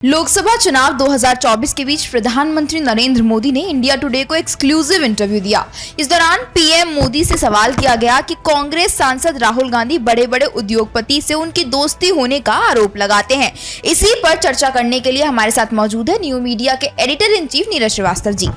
लोकसभा चुनाव 2024 के बीच प्रधानमंत्री नरेंद्र मोदी ने इंडिया टुडे को एक्सक्लूसिव इंटरव्यू दिया। इस दौरान पीएम मोदी से सवाल किया गया कि कांग्रेस सांसद राहुल गांधी बड़े बड़े उद्योगपति से उनकी दोस्ती होने का आरोप लगाते हैं। इसी पर चर्चा करने के लिए हमारे साथ मौजूद है न्यू मीडिया के editor in chief Neeraj Srivastava ji.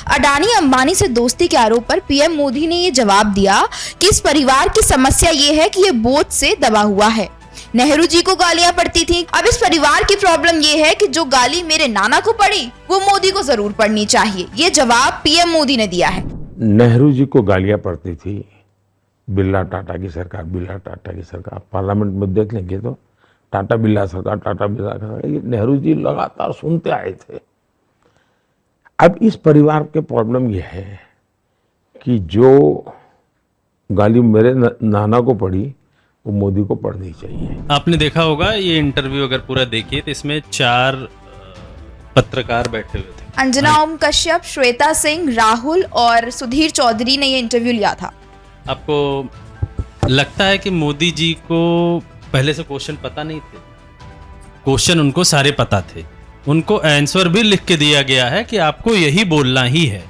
Adani Ambani से दोस्ती के आरोप पर पीएम मोदी ने ये जवाब दिया कि इस परिवार की समस्या ये है कि ये बोझ से दबा हुआ है। नेहरू जी को गालियां पड़ती थी, अब इस परिवार की प्रॉब्लम ये है कि जो गाली मेरे नाना को पड़ी वो मोदी को जरूर पड़नी चाहिए। ये जवाब पीएम मोदी ने दिया है। नेहरू जी को गालियां पड़ती थी, बिरला टाटा की सरकार, पार्लियामेंट में देख लेंगे तो टाटा बिरला सरकार, ये नेहरू जी लगातार सुनते आए थे। अब इस परिवार के प्रॉब्लम ये है कि जो गाली मेरे नाना को पड़ी वो मोदी को पढ़नी चाहिए। आपने देखा होगा ये इंटरव्यू अगर पूरा देखिए तो इसमें 4 पत्रकार बैठे हुए थे। अंजना ओम कश्यप, श्वेता सिंह, राहुल और सुधीर चौधरी ने ये इंटरव्यू लिया था। आपको लगता है कि मोदी जी को पहले से क्वेश्चन पता नहीं थे? क्वेश्चन उनको सारे पता थे, उनको आंसर भी लिख के दिया गया है कि आपको यही बोलना ही है।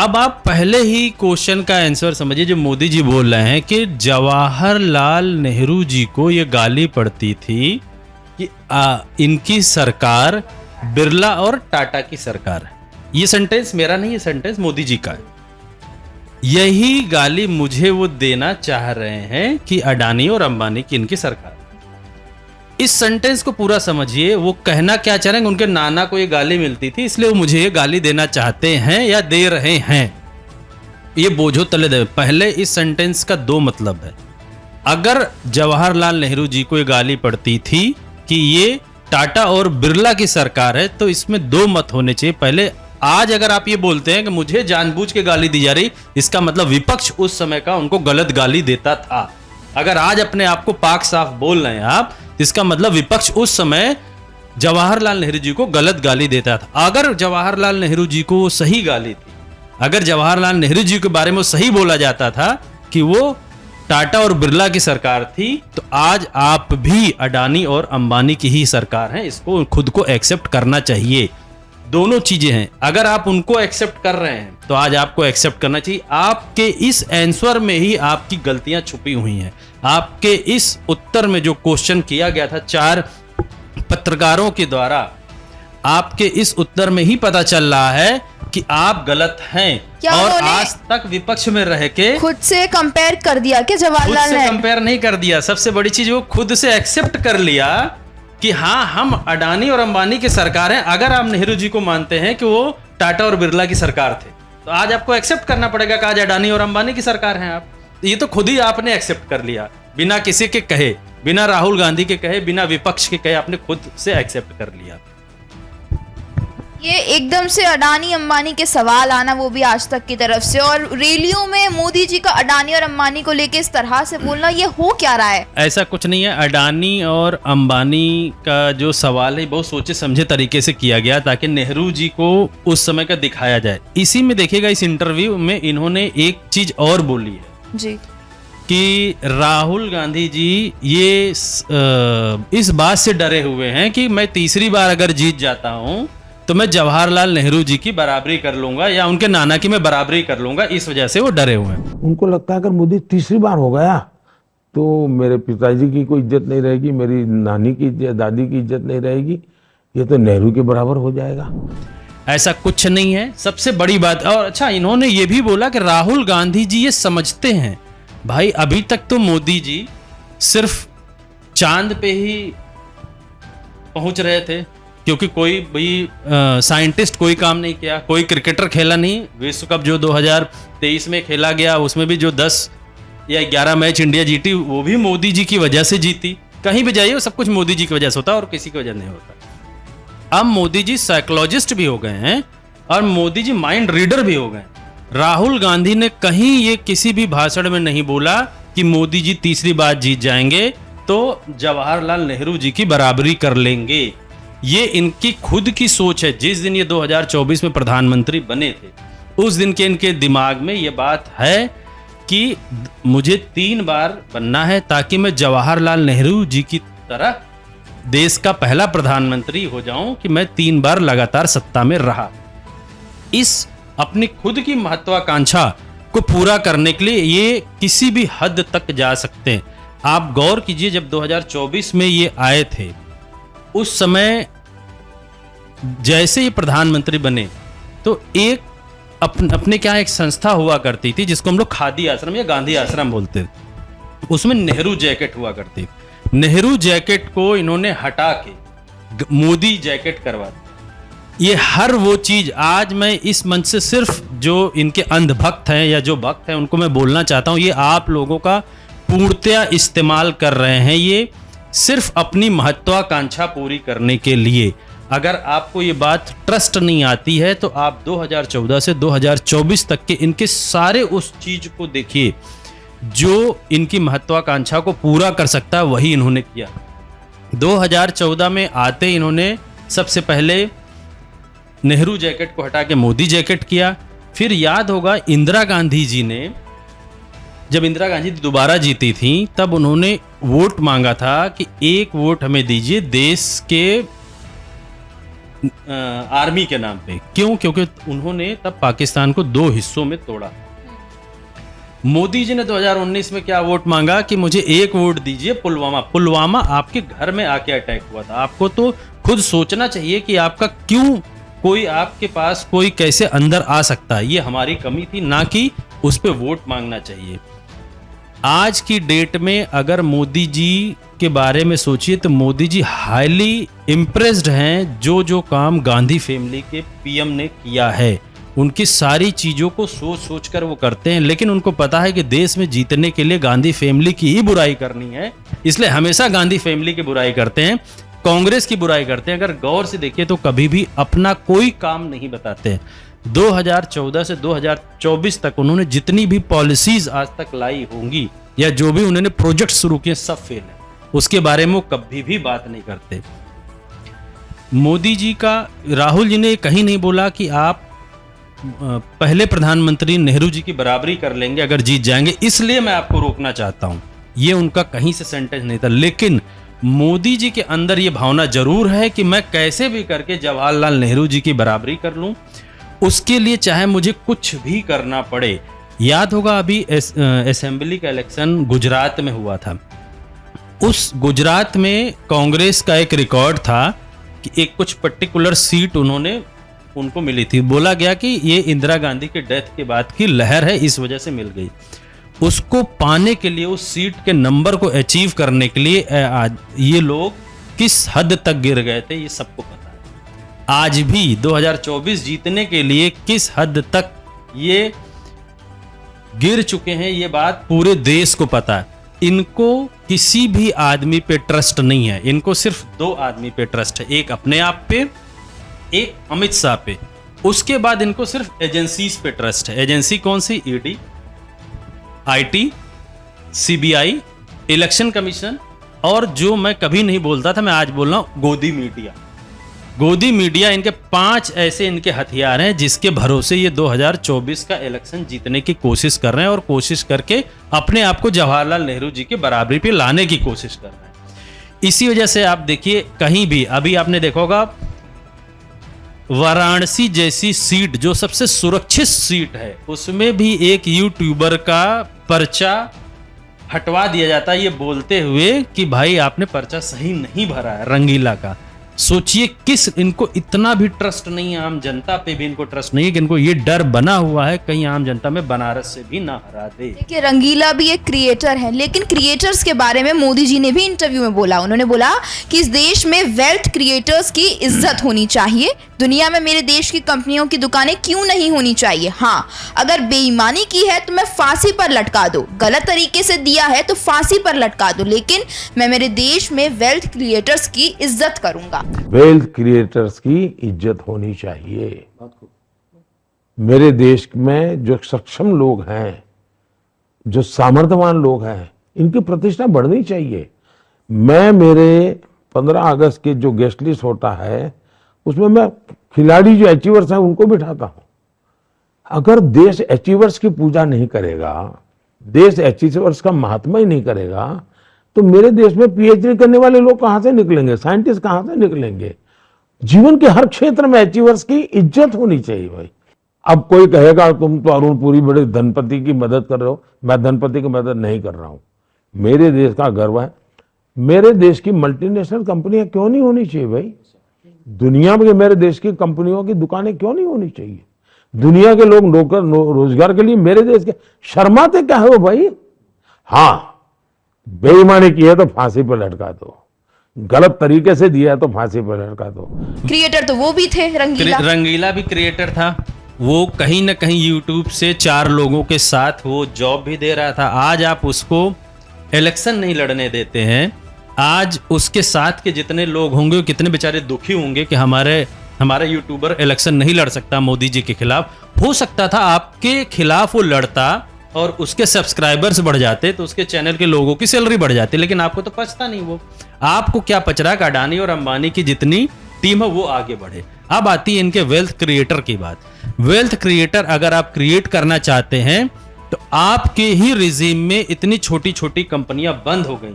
अब आप पहले ही क्वेश्चन का आंसर समझिए। जो मोदी जी बोल रहे हैं कि जवाहरलाल नेहरू जी को ये गाली पड़ती थी कि इनकी सरकार बिरला और टाटा की सरकार है। ये सेंटेंस मेरा नहीं, ये सेंटेंस मोदी जी का है। यही गाली मुझे वो देना चाह रहे हैं कि अडानी और अंबानी की इनकी सरकार। इस सेंटेंस को पूरा समझिए। वो कहना क्या चाह रहे हैं, उनके नाना को ये गाली मिलती थी इसलिए वो मुझे ये गाली देना चाहते हैं या दे रहे हैं। ये बोझो तले दे। पहले इस सेंटेंस का 2 मतलब है। अगर जवाहरलाल नेहरू जी को ये गाली पड़ती थी कि ये टाटा और बिरला की सरकार है तो इसमें 2 मत होने चाहिए। पहले आज अगर आप ये बोलते हैं कि मुझे जानबूझ के गाली दी जा रही, इसका मतलब विपक्ष उस समय का उनको गलत गाली देता था। अगर आज अपने आप को पाक साफ बोल रहे हैं आप, इसका मतलब विपक्ष उस समय जवाहरलाल नेहरू जी को गलत गाली देता था। अगर जवाहरलाल नेहरू जी को सही गाली थी, अगर जवाहरलाल नेहरू जी के बारे में सही बोला जाता था कि वो टाटा और बिरला की सरकार थी, तो आज आप भी अडानी और अंबानी की ही सरकार हैं। इसको खुद को एक्सेप्ट करना चाहिए। दोनों चीजें हैं। अगर आप उनको एक्सेप्ट कर रहे हैं तो आज आपको एक्सेप्ट करना चाहिए। आपके इस आंसर में ही आपकी गलतियां छुपी हुई हैं। आपके इस उत्तर में जो क्वेश्चन किया गया था 4 पत्रकारों के द्वारा, आपके इस उत्तर में ही पता चल रहा है कि आप गलत हैं। और आज तक विपक्ष में रह के खुद से कंपेयर कर दिया कि जवाहरलाल ने कंपेयर नहीं कर दिया। सबसे बड़ी चीज वो खुद से एक्सेप्ट कर लिया कि हाँ, हम अडानी और अंबानी की सरकार हैं। अगर आप नेहरू जी को मानते हैं कि वो टाटा और बिरला की सरकार थे तो आज आपको एक्सेप्ट करना पड़ेगा कि आज अडानी और अंबानी की सरकार हैं आप। ये तो खुद ही आपने एक्सेप्ट कर लिया, बिना किसी के कहे, बिना राहुल गांधी के कहे, बिना विपक्ष के कहे, आपने खुद से एक्सेप्ट कर लिया। ये एकदम से अडानी अंबानी के सवाल आना, वो भी आज तक की तरफ से, और रैलियों में मोदी जी का अडानी और अंबानी को लेके इस तरह से बोलना, ये हो क्या रहा है? ऐसा कुछ नहीं है। अडानी और अंबानी का जो सवाल है बहुत सोचे समझे तरीके से किया गया ताकि नेहरू जी को उस समय का दिखाया जाए। इसी में देखिएगा, इस इंटरव्यू में इन्होंने एक चीज और बोली है जी कि राहुल गांधी जी ये इस बात से डरे हुए हैं कि मैं तीसरी बार अगर जीत जाता हूं तो मैं जवाहरलाल नेहरू जी की बराबरी कर लूंगा या उनके नाना की मैं बराबरी कर लूंगा। इस वजह से वो डरे हुए हैं। उनको लगता है अगर मोदी तीसरी बार हो गया तो मेरे पिताजी की कोई इज्जत नहीं रहेगी, मेरी नानी की इज्जत, दादी की इज्जत नहीं रहेगी, ये तो नेहरू के बराबर हो जाएगा। ऐसा कुछ नहीं है। सबसे बड़ी बात, और अच्छा, इन्होंने ये भी बोला कि राहुल गांधी जी ये समझते हैं। भाई, अभी तक तो मोदी जी सिर्फ चांद पे ही पहुंच रहे थे क्योंकि कोई भी साइंटिस्ट कोई काम नहीं किया, कोई क्रिकेटर खेला नहीं। विश्व कप जो 2023 में खेला गया उसमें भी जो 10 या 11 मैच इंडिया जीती वो भी मोदी जी की वजह से जीती। कहीं भी जाइए वो सब कुछ मोदी जी की वजह से होता है और किसी की वजह नहीं होता। अब मोदी जी साइकोलॉजिस्ट भी हो गए हैं और मोदी जी माइंड रीडर भी हो गए। राहुल गांधी ने कहीं ये किसी भी भाषण में नहीं बोला कि मोदी जी तीसरी बार जीत जाएंगे तो जवाहरलाल नेहरू जी की बराबरी कर लेंगे। ये इनकी खुद की सोच है। जिस दिन ये 2024 में प्रधानमंत्री बने थे उस दिन के इनके दिमाग में ये बात है कि मुझे 3 बार बनना है ताकि मैं जवाहरलाल नेहरू जी की तरह देश का पहला प्रधानमंत्री हो जाऊं कि मैं 3 बार लगातार सत्ता में रहा। इस अपनी खुद की महत्वाकांक्षा को पूरा करने के लिए ये किसी भी हद तक जा सकते हैं। आप गौर कीजिए, जब 2024 में ये आए थे, उस समय जैसे ये प्रधानमंत्री बने तो एक अपने क्या एक संस्था हुआ करती थी जिसको हम लोग खादी आश्रम या गांधी आश्रम बोलते थे। उसमें नेहरू जैकेट हुआ करती। नेहरू जैकेट को इन्होंने हटा के मोदी जैकेट करवा दी। ये हर वो चीज आज मैं इस मंच से सिर्फ जो इनके अंधभक्त हैं या जो भक्त हैं उनको मैं बोलना चाहता हूं, ये आप लोगों का पूर्णतया इस्तेमाल कर रहे हैं, ये सिर्फ अपनी महत्वाकांक्षा पूरी करने के लिए। अगर आपको ये बात ट्रस्ट नहीं आती है तो आप 2014 से 2024 तक के इनके सारे उस चीज को देखिए जो इनकी महत्वाकांक्षा को पूरा कर सकता है, वही इन्होंने किया। 2014 में आते इन्होंने सबसे पहले नेहरू जैकेट को हटा के मोदी जैकेट किया। फिर याद होगा इंदिरा गांधी जी ने, जब इंदिरा गांधी दोबारा जीती थी तब उन्होंने वोट मांगा था कि 1 वोट हमें दीजिए देश के आर्मी के नाम पे। क्यों? क्योंकि उन्होंने तब पाकिस्तान को 2 हिस्सों में तोड़ा। मोदी जी ने 2019 में क्या वोट मांगा कि मुझे 1 वोट दीजिए पुलवामा आपके घर में आके अटैक हुआ था। आपको तो खुद सोचना चाहिए कि आपका क्यों कोई आपके पास कोई कैसे अंदर आ सकता है। ये हमारी कमी थी, ना कि उस पे वोट मांगना चाहिए। आज की डेट में अगर मोदी जी के बारे में सोचिए तो मोदी जी हाईली इम्प्रेस्ड हैं जो काम गांधी फैमिली के पीएम ने किया है। उनकी सारी चीज़ों को सोच कर वो करते हैं, लेकिन उनको पता है कि देश में जीतने के लिए गांधी फैमिली की ही बुराई करनी है, इसलिए हमेशा गांधी फैमिली की बुराई करते हैं, कांग्रेस की बुराई करते हैं। अगर गौर से देखिए तो कभी भी अपना कोई काम नहीं बताते हैं। 2014 से 2024 तक उन्होंने जितनी भी पॉलिसीज आज तक लाई होंगी या जो भी उन्होंने प्रोजेक्ट शुरू किए सब फेल है, उसके बारे में वो कभी भी बात नहीं करते। मोदी जी का, राहुल जी ने कहीं नहीं बोला कि आप पहले प्रधानमंत्री नेहरू जी की बराबरी कर लेंगे अगर जीत जाएंगे, इसलिए मैं आपको रोकना चाहता हूं। ये उनका कहीं से सेंटेंस नहीं था। लेकिन मोदी जी के अंदर ये भावना जरूर है कि मैं कैसे भी करके जवाहरलाल नेहरू जी की बराबरी कर लूं, उसके लिए चाहे मुझे कुछ भी करना पड़े। याद होगा अभी असेंबली का इलेक्शन गुजरात में हुआ था। उस गुजरात में कांग्रेस का एक रिकॉर्ड था कि एक कुछ पर्टिकुलर सीट उनको मिली थी। बोला गया कि ये इंदिरा गांधी के डेथ के बाद की लहर है, इस वजह से मिल गई। उसको पाने के लिए, उस सीट के नंबर को अचीव करने के लिए ये लोग किस हद तक गिर गए थे, ये सबको पता है। आज भी 2024 जीतने के लिए किस हद तक ये गिर चुके हैं, ये बात पूरे देश को पता है। इनको किसी भी आदमी पे ट्रस्ट नहीं है, इनको सिर्फ 2 आदमी पे ट्रस्ट है, एक अपने आप पे, एक अमित शाह पे। उसके बाद इनको सिर्फ एजेंसीज पे ट्रस्ट है। एजेंसी कौन सी? ED, IT, CBI, election commission, और जो मैं कभी नहीं बोलता था मैं आज बोल रहा हूं, गोदी मीडिया। गोदी मीडिया, इनके 5 ऐसे इनके हथियार हैं जिसके भरोसे ये 2024 का इलेक्शन जीतने की कोशिश कर रहे हैं और कोशिश करके अपने आप को जवाहरलाल नेहरू जी के बराबरी पे लाने की कोशिश कर रहे हैं। इसी वजह से आप देखिए कहीं भी, अभी आपने देखा होगा वाराणसी जैसी सीट जो सबसे सुरक्षित सीट है, उसमें भी एक यूट्यूबर का पर्चा हटवा दिया जाता है ये बोलते हुए कि भाई आपने पर्चा सही नहीं भरा है, रंगीला का। सोचिए किस, इनको इतना भी ट्रस्ट नहीं है, आम जनता पे भी इनको ट्रस्ट नहीं है कि इनको ये डर बना हुआ है कहीं आम जनता में बनारस से भी ना हरा दे। देखिए रंगीला भी एक क्रिएटर है, लेकिन क्रिएटर्स के बारे में मोदी जी ने भी इंटरव्यू में बोला। उन्होंने बोला कि इस देश में वेल्थ क्रिएटर्स की इज्जत होनी चाहिए। दुनिया में मेरे देश की कंपनियों की दुकानें क्यों नहीं होनी चाहिए? हाँ, अगर बेईमानी की है तो मैं फांसी पर लटका दो, गलत तरीके से दिया है तो फांसी पर लटका दो, लेकिन मैं मेरे देश में वेल्थ क्रिएटर्स की इज्जत करूंगा। वेल्थ क्रिएटर्स की इज्जत होनी चाहिए। मेरे देश में जो सक्षम लोग हैं, जो सामर्थ्यवान लोग हैं, इनकी प्रतिष्ठा बढ़नी चाहिए। मैं मेरे 15 अगस्त के जो गेस्ट लिस्ट होता है उसमें मैं खिलाड़ी जो अचीवर्स हैं उनको बिठाता हूं। अगर देश अचीवर्स की पूजा नहीं करेगा, देश अचीवर्स का महात्मा ही नहीं करेगा, तो मेरे देश में पीएचडी करने वाले लोग कहां से निकलेंगे, साइंटिस्ट कहां से निकलेंगे? जीवन के हर क्षेत्र में अचीवर्स की इज्जत होनी चाहिए भाई। अब कोई कहेगा तुम तो अरुण पुरी बड़े धनपति की मदद कर रहे हो। मैं धनपति की मदद नहीं कर रहा हूं, मेरे देश का गर्व है। मेरे देश की मल्टीनेशनल कंपनियां क्यों नहीं होनी चाहिए भाई? दुनिया में मेरे देश की कंपनियों की दुकानें क्यों नहीं होनी चाहिए? दुनिया के लोग नौकर रोजगार के लिए मेरे देश के शर्माते क्या हो भाई? हाँ, बेईमानी की है तो फांसी पर लटका दो, गलत तरीके से दिया है तो फांसी पर लटका दो। क्रिएटर तो वो भी थे, रंगीला। रंगीला भी क्रिएटर था। वो कहीं ना कहीं यूट्यूब से 4 लोगों के साथ वो जॉब भी दे रहा था। आज आप उसको इलेक्शन नहीं लड़ने देते हैं। आज उसके साथ के जितने लोग होंगे वो कितने बेचारे दुखी होंगे कि हमारा यूट्यूबर इलेक्शन नहीं लड़ सकता मोदी जी के खिलाफ। हो सकता था आपके खिलाफ वो लड़ता और उसके सब्सक्राइबर्स बढ़ जाते तो उसके चैनल के लोगों की सैलरी बढ़ जाती, लेकिन आपको तो पचता नहीं। वो आपको क्या पच रहा है कि अडानी और अंबानी की जितनी टीम है वो आगे बढ़े। अब आती है इनके वेल्थ क्रिएटर की बात। वेल्थ क्रिएटर अगर आप क्रिएट करना चाहते हैं तो आपके ही रिजीम में इतनी छोटी छोटी कंपनियां बंद हो गई।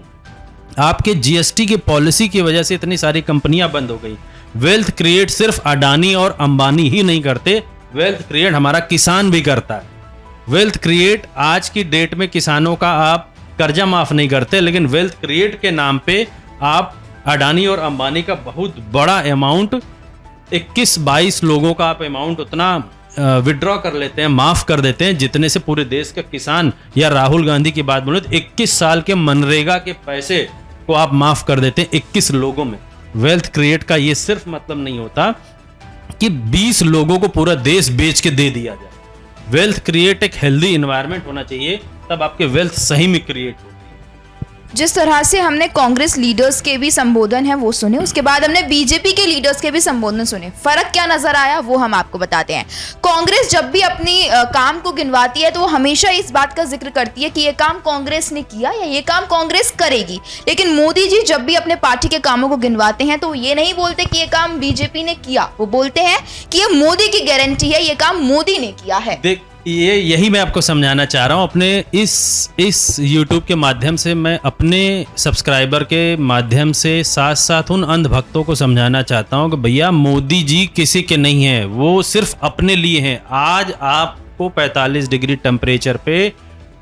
आपके जीएसटी की पॉलिसी की वजह से इतनी सारी कंपनियां बंद हो गई। वेल्थ क्रिएट सिर्फ अडानी और अंबानी ही नहीं करते, वेल्थ क्रिएट हमारा किसान भी करता है। वेल्थ क्रिएट आज की डेट में किसानों का आप कर्जा माफ नहीं करते, लेकिन वेल्थ क्रिएट के नाम पे आप अडानी और अंबानी का बहुत बड़ा अमाउंट 21-22 लोगों का आप अमाउंट उतना विड्रॉ कर लेते हैं, माफ कर देते हैं, जितने से पूरे देश का किसान, या राहुल गांधी की बात बोले तो 21 साल के मनरेगा के पैसे को आप माफ कर देते हैं 21 लोगों में। वेल्थ क्रिएट का ये सिर्फ मतलब नहीं होता कि 20 लोगों को पूरा देश बेच के दे दिया जाए। वेल्थ क्रिएट एक हेल्दी एनवायरनमेंट होना चाहिए, तब आपके वेल्थ सही में क्रिएट हो। जिस तरह से हमने कांग्रेस लीडर्स के भी संबोधन है वो सुने, उसके बाद हमने बीजेपी के लीडर्स के भी संबोधन सुने। फर्क क्या नजर आया वो हम आपको बताते हैं। कांग्रेस जब भी अपनी काम को गिनवाती है तो वो हमेशा इस बात का जिक्र करती है कि ये काम कांग्रेस ने किया या ये काम कांग्रेस करेगी। लेकिन मोदी जी जब भी अपने पार्टी के कामों को गिनवाते हैं तो ये नहीं बोलते कि ये काम बीजेपी ने किया, वो बोलते हैं कि ये मोदी की गारंटी है, ये काम मोदी ने किया है। यही मैं आपको समझाना चाह रहा हूं। अपने इस YouTube के माध्यम से मैं अपने सब्सक्राइबर के माध्यम से साथ साथ उन अंधभक्तों को समझाना चाहता हूं कि भैया मोदी जी किसी के नहीं है, वो सिर्फ अपने लिए हैं। आज आपको 45 डिग्री टेम्परेचर पे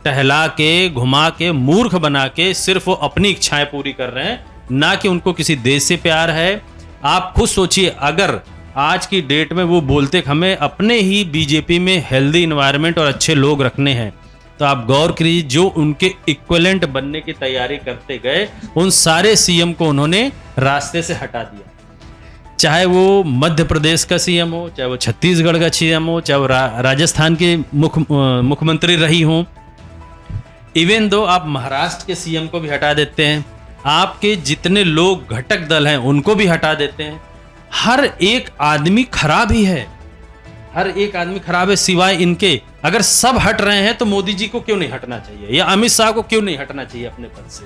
टहला के, घुमा के, मूर्ख बना के सिर्फ वो अपनी इच्छाएं पूरी कर रहे हैं, ना कि उनको किसी देश से प्यार है। आप खुद सोचिए, अगर आज की डेट में वो बोलते कि हमें अपने ही बीजेपी में हेल्दी इन्वायरमेंट और अच्छे लोग रखने हैं, तो आप गौर करिए जो उनके इक्विवेलेंट बनने की तैयारी करते गए उन सारे सीएम को उन्होंने रास्ते से हटा दिया। चाहे वो मध्य प्रदेश का सीएम हो, चाहे वो छत्तीसगढ़ का सीएम हो, चाहे वो राजस्थान के मुख्यमंत्री रही हो, इवन दो आप महाराष्ट्र के सीएम को भी हटा देते हैं, आपके जितने लोग घटक दल हैं उनको भी हटा देते हैं। हर एक आदमी खराब ही है, हर एक आदमी खराब है सिवाय इनके। अगर सब हट रहे हैं तो मोदी जी को क्यों नहीं हटना चाहिए, या अमित शाह को क्यों नहीं हटना चाहिए अपने पद से?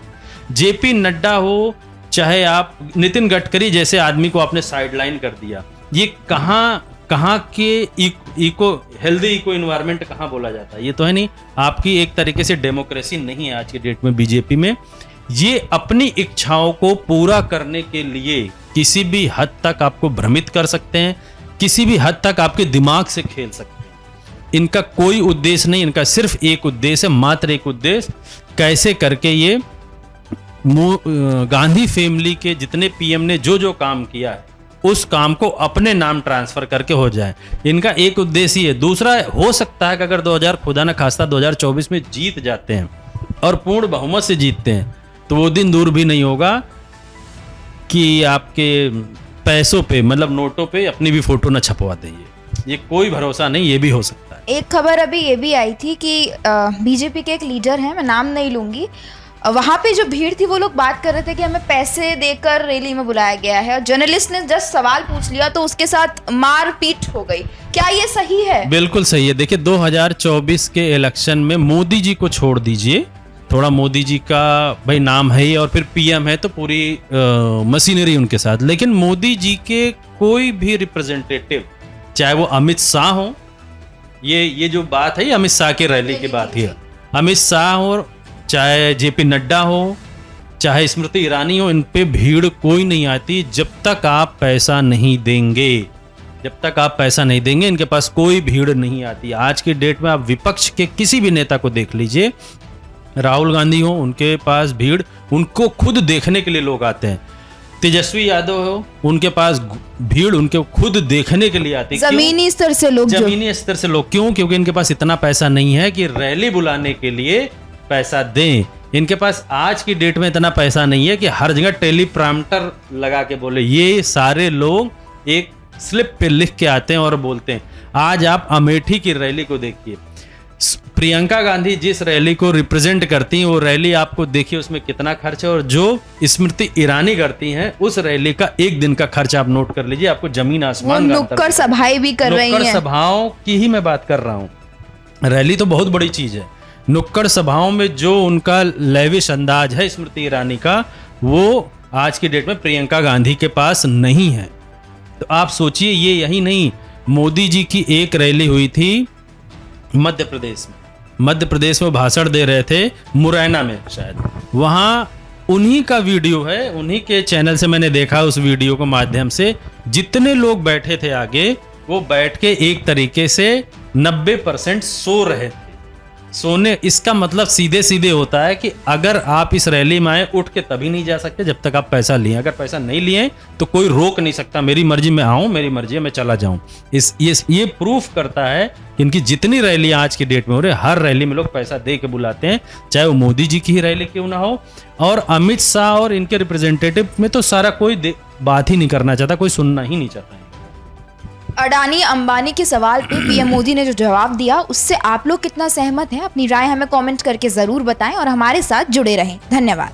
जेपी नड्डा हो, चाहे आप नितिन गडकरी जैसे आदमी को आपने साइडलाइन कर दिया। ये कहाँ के हेल्दी इको एनवायरनमेंट कहाँ बोला जाता है? ये तो है नहीं। आपकी एक तरीके से डेमोक्रेसी नहीं है आज की डेट में बीजेपी में। ये अपनी इच्छाओं को पूरा करने के लिए किसी भी हद तक आपको भ्रमित कर सकते हैं, किसी भी हद तक आपके दिमाग से खेल सकते हैं। इनका कोई उद्देश्य नहीं, इनका सिर्फ एक उद्देश्य है, मात्र एक उद्देश्य, कैसे करके ये गांधी फैमिली के जितने पीएम ने जो जो काम किया है उस काम को अपने नाम ट्रांसफर करके हो जाए। इनका एक उद्देश्य है। दूसरा, हो सकता है कि अगर खुदा न खास्ता 2024 में जीत जाते हैं और पूर्ण बहुमत से जीतते हैं तो वो दिन दूर भी नहीं होगा कि आपके पैसों पे, मतलब नोटों पे अपनी भी फोटो न छपवा देंगे। ये कोई भरोसा नहीं, ये भी हो सकता है। एक खबर अभी ये भी आई थी कि बीजेपी के एक लीडर हैं, मैं नाम नहीं लूंगी, वहाँ पे जो भीड़ थी वो लोग बात कर रहे थे कि हमें पैसे देकर रैली में बुलाया गया है, और जर्नलिस्ट ने जस्ट सवाल पूछ लिया तो उसके साथ मारपीट हो गई। क्या ये सही है? बिल्कुल सही है। देखिए 2024 के इलेक्शन में मोदी जी को छोड़ दीजिए, थोड़ा मोदी जी का भाई नाम है ही और फिर पीएम है तो पूरी मशीनरी उनके साथ, लेकिन मोदी जी के कोई भी रिप्रेजेंटेटिव, चाहे वो अमित शाह हो, ये जो बात है अमित शाह की रैली की बात है, अमित शाह हो, चाहे जेपी नड्डा हो, चाहे स्मृति ईरानी हो, इन पे भीड़ कोई नहीं आती जब तक आप पैसा नहीं देंगे। जब तक आप पैसा नहीं देंगे इनके पास कोई भीड़ नहीं आती। आज की डेट में आप विपक्ष के किसी भी नेता को देख लीजिए, राहुल गांधी हो, उनके पास भीड़, उनको खुद देखने के लिए लोग आते हैं। तेजस्वी यादव हो, उनके पास भीड़ उनके खुद देखने के लिए आती है। जमीनी स्तर से लोग जमीनी स्तर से लोग क्यों? क्योंकि इनके पास इतना पैसा नहीं है कि रैली बुलाने के लिए पैसा दें। इनके पास आज की डेट में इतना पैसा नहीं है कि हर जगह टेलीप्रॉम्प्टर लगा के बोले। ये सारे लोग एक स्लिप पे लिख के आते हैं और बोलते हैं। आज आप अमेठी की रैली को देखिए, प्रियंका गांधी जिस रैली को रिप्रेजेंट करती हैं वो रैली आपको देखिए उसमें कितना खर्च है, और जो स्मृति ईरानी करती हैं उस रैली का एक दिन का खर्च आप नोट कर लीजिए, आपको जमीन आसमान का अंतर। नुक्कड़ सभाएं भी कर रही हैं। नुक्कड़ सभाओं की ही मैं बात कर रहा हूँ। रैली तो बहुत बड़ी चीज है, नुक्कड़ सभाओं में जो उनका लेविश अंदाज है स्मृति ईरानी का, वो आज की डेट में प्रियंका गांधी के पास नहीं है। तो आप सोचिए, ये यही नहीं, मोदी जी की एक रैली हुई थी मध्य प्रदेश में। मध्य प्रदेश में भाषण दे रहे थे, मुरैना में शायद, वहाँ उन्हीं का वीडियो है, उन्हीं के चैनल से मैंने देखा उस वीडियो के माध्यम से। जितने लोग बैठे थे आगे, वो बैठ के एक तरीके से 90% सो रहे थे। सोने, इसका मतलब सीधे सीधे होता है कि अगर आप इस रैली में आए, उठ के तभी नहीं जा सकते जब तक आप पैसा लिए। अगर पैसा नहीं लिए तो कोई रोक नहीं सकता। मेरी मर्जी में आऊं, मेरी मर्जी है मैं चला जाऊं। ये प्रूफ करता है कि इनकी जितनी रैली आज की डेट में हो रही है, हर रैली में लोग पैसा दे के बुलाते हैं, चाहे वो मोदी जी की ही रैली क्यों ना हो। और अमित शाह और इनके रिप्रेजेंटेटिव में तो सारा कोई बात ही नहीं करना चाहता, कोई सुनना ही नहीं चाहता है। अडानी अंबानी के सवाल पे पीएम मोदी ने जो जवाब दिया, उससे आप लोग कितना सहमत हैं? अपनी राय हमें कमेंट करके जरूर बताएं और हमारे साथ जुड़े रहें। धन्यवाद।